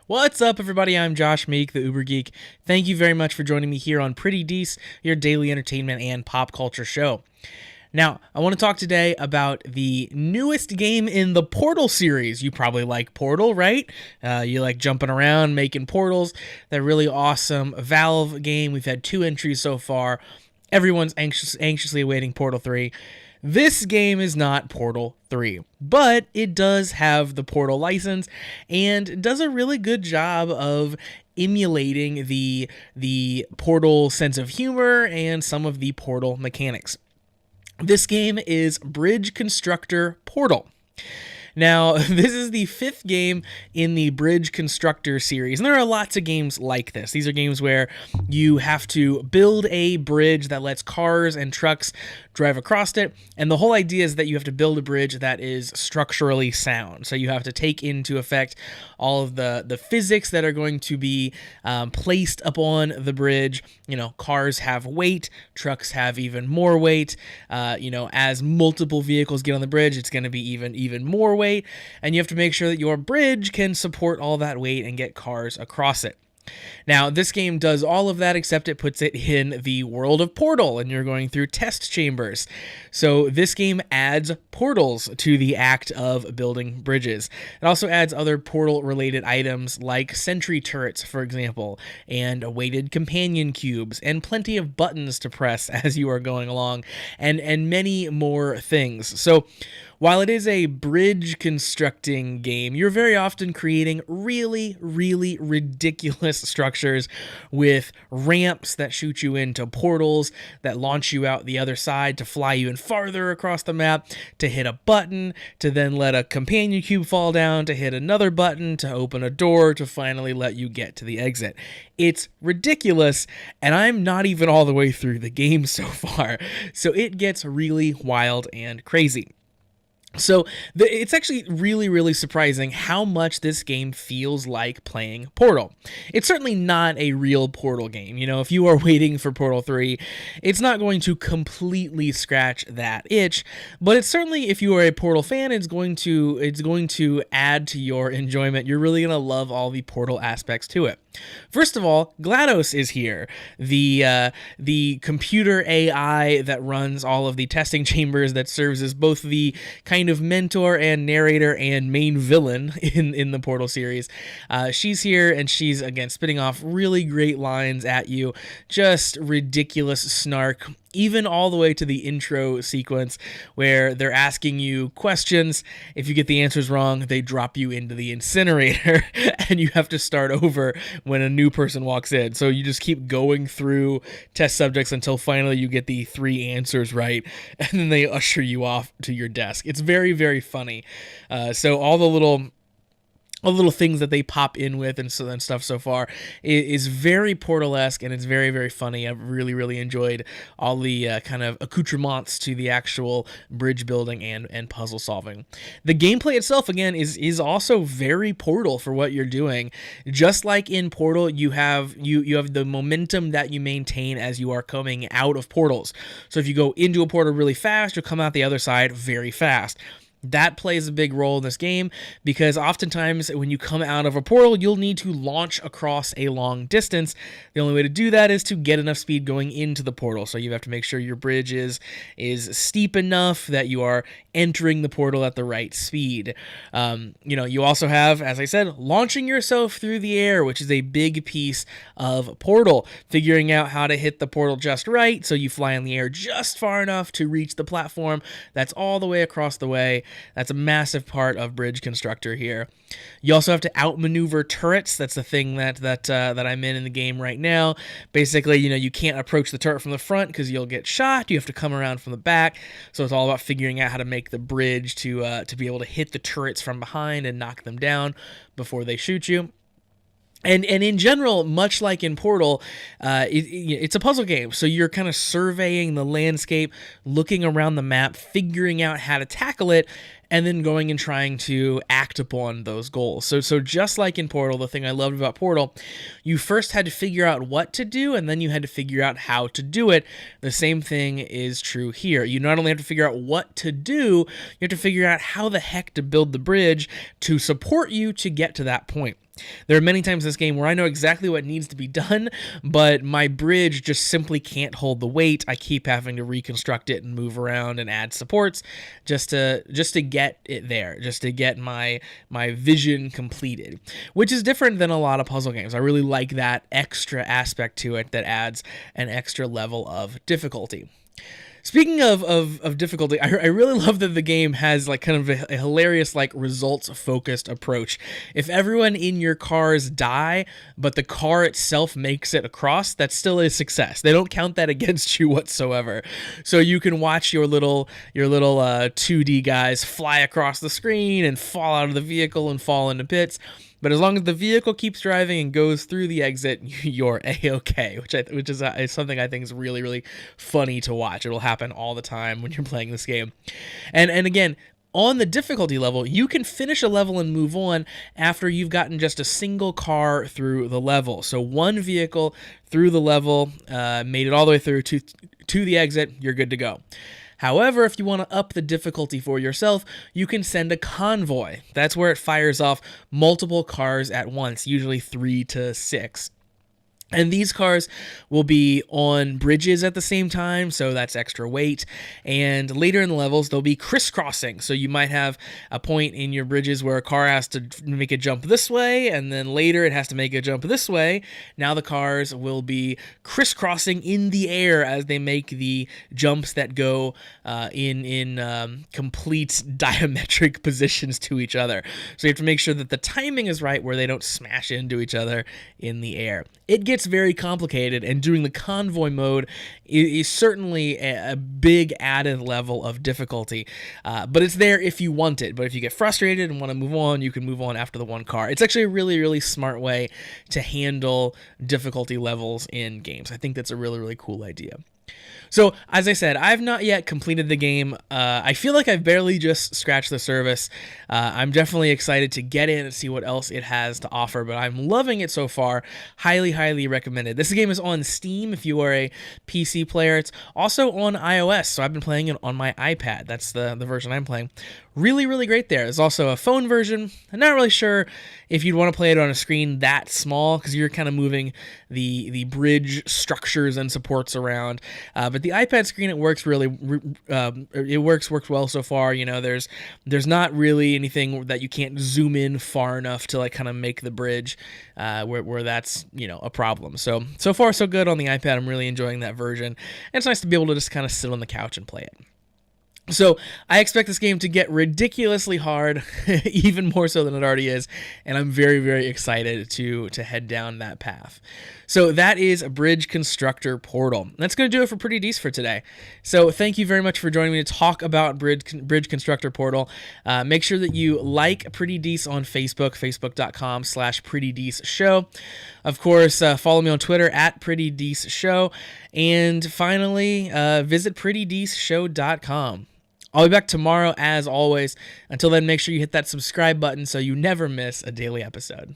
What's up, everybody? I'm Josh Meek, the Uber Geek. Thank you very much for joining me here on Pretty Dece, your daily entertainment and pop culture show. Now, I want to talk today about the newest game in the Portal series. You probably like Portal, right? You like jumping around, making portals. That really awesome Valve game. We've had 2 entries so far. Everyone's anxiously awaiting Portal 3. This game is not Portal 3, but it does have the Portal license and does a really good job of emulating the Portal sense of humor and some of the Portal mechanics. This game is Bridge Constructor Portal. Now, this is the 5th game in the Bridge Constructor series, and there are lots of games like this. These are games where you have to build a bridge that lets cars and trucks drive across it, and the whole idea is that you have to build a bridge that is structurally sound. So you have to take into effect all of the physics that are going to be placed upon the bridge. You know, cars have weight, trucks have even more weight. As multiple vehicles get on the bridge, it's going to be even more weight. And you have to make sure that your bridge can support all that weight and get cars across it. Now, this game does all of that, except it puts it in the world of Portal, and you're going through test chambers. So this game adds portals to the act of building bridges. It also adds other portal-related items like sentry turrets, for example, and weighted companion cubes, and plenty of buttons to press as you are going along, and many more things. So while it is a bridge constructing game, you're very often creating really, really ridiculous structures with ramps that shoot you into portals that launch you out the other side to fly even farther across the map, to hit a button, to then let a companion cube fall down, to hit another button, to open a door, to finally let you get to the exit. It's ridiculous, and I'm not even all the way through the game so far, so it gets really wild and crazy. So it's actually really, really surprising how much this game feels like playing Portal. It's certainly not a real Portal game. You know, if you are waiting for Portal 3, it's not going to completely scratch that itch, but it's certainly, if you are a Portal fan, it's going to add to your enjoyment. You're really going to love all the Portal aspects to it. First of all, GLaDOS is here, the computer AI that runs all of the testing chambers, that serves as both the kind of mentor and narrator and main villain in the Portal series. She's here, and she's, again, spitting off really great lines at you, just ridiculous snark, even all the way to the intro sequence where they're asking you questions. If you get the answers wrong, they drop you into the incinerator and you have to start over when a new person walks in. So you just keep going through test subjects until finally you get the 3 answers right, and then they usher you off to your desk. It's very, very funny. So all the little things that they pop in with and stuff so far is very Portal-esque, and it's very, very funny. I've really, really enjoyed all the kind of accoutrements to the actual bridge building and puzzle solving. The gameplay itself, again, is also very Portal for what you're doing. Just like in Portal, you have the momentum that you maintain as you are coming out of portals. So if you go into a portal really fast, you'll come out the other side very fast. That plays a big role in this game because oftentimes when you come out of a portal, you'll need to launch across a long distance. The only way to do that is to get enough speed going into the portal. So you have to make sure your bridge is steep enough that you are entering the portal at the right speed. You also have, as I said, launching yourself through the air, which is a big piece of Portal. Figuring out how to hit the portal just right so you fly in the air just far enough to reach the platform that's all the way across the way. That's a massive part of Bridge Constructor here. You also have to outmaneuver turrets. That's the thing that I'm in the game right now. Basically, you can't approach the turret from the front because you'll get shot. You have to come around from the back. So it's all about figuring out how to make the bridge to be able to hit the turrets from behind and knock them down before they shoot you. And in general, much like in Portal, it's a puzzle game. So you're kind of surveying the landscape, looking around the map, figuring out how to tackle it, and then going and trying to act upon those goals. So just like in Portal, the thing I loved about Portal, you first had to figure out what to do, and then you had to figure out how to do it. The same thing is true here. You not only have to figure out what to do, you have to figure out how the heck to build the bridge to support you to get to that point. There are many times in this game where I know exactly what needs to be done, but my bridge just simply can't hold the weight. I keep having to reconstruct it and move around and add supports just to get it there, just to get my vision completed, which is different than a lot of puzzle games. I really like that extra aspect to it that adds an extra level of difficulty. Speaking of difficulty, I really love that the game has like kind of a hilarious like results focused approach. If everyone in your cars die, but the car itself makes it across, that's still a success. They don't count that against you whatsoever. So you can watch your little 2D guys fly across the screen and fall out of the vehicle and fall into pits. But as long as the vehicle keeps driving and goes through the exit, you're A-okay, which is something I think is really, really funny to watch. It'll happen all the time when you're playing this game. And again, on the difficulty level, you can finish a level and move on after you've gotten just a single car through the level. So one vehicle through the level, made it all the way through to the exit, you're good to go. However, if you want to up the difficulty for yourself, you can send a convoy. That's where it fires off multiple cars at once, usually 3 to 6. And these cars will be on bridges at the same time, so that's extra weight. And later in the levels, they'll be crisscrossing. So you might have a point in your bridges where a car has to make a jump this way, and then later it has to make a jump this way. Now the cars will be crisscrossing in the air as they make the jumps that go in complete diametric positions to each other. So you have to make sure that the timing is right where they don't smash into each other in the air. It gets very complicated, and doing the convoy mode is certainly a big added level of difficulty, but it's there if you want it. But if you get frustrated and want to move on, you can move on after the one car. It's actually a really, really smart way to handle difficulty levels in games. I think that's a really, really cool idea. So, as I said, I've not yet completed the game. I feel like I've barely just scratched the surface. I'm definitely excited to get in and see what else it has to offer, but I'm loving it so far. Highly, highly recommended. This game is on Steam if you are a PC player. It's also on iOS, so I've been playing it on my iPad. That's the version I'm playing. Really, really great there. There's also a phone version. I'm not really sure if you'd want to play it on a screen that small because you're kind of moving the bridge structures and supports around. But the iPad screen, it works really, it works well so far. You know, there's not really anything that you can't zoom in far enough to like kind of make the bridge where that's, you know, a problem. So far so good on the iPad. I'm really enjoying that version. And it's nice to be able to just kind of sit on the couch and play it. So I expect this game to get ridiculously hard, even more so than it already is, and I'm very, very excited to head down that path. So that is Bridge Constructor Portal. That's going to do it for Pretty Dece for today. So thank you very much for joining me to talk about Bridge Constructor Portal. Make sure that you like Pretty Dece on Facebook, facebook.com/PrettyDeceShow. Of course, follow me on Twitter @PrettyDeceShow. And finally, visit PrettyDeceShow.com. I'll be back tomorrow as always. Until then, make sure you hit that subscribe button so you never miss a daily episode.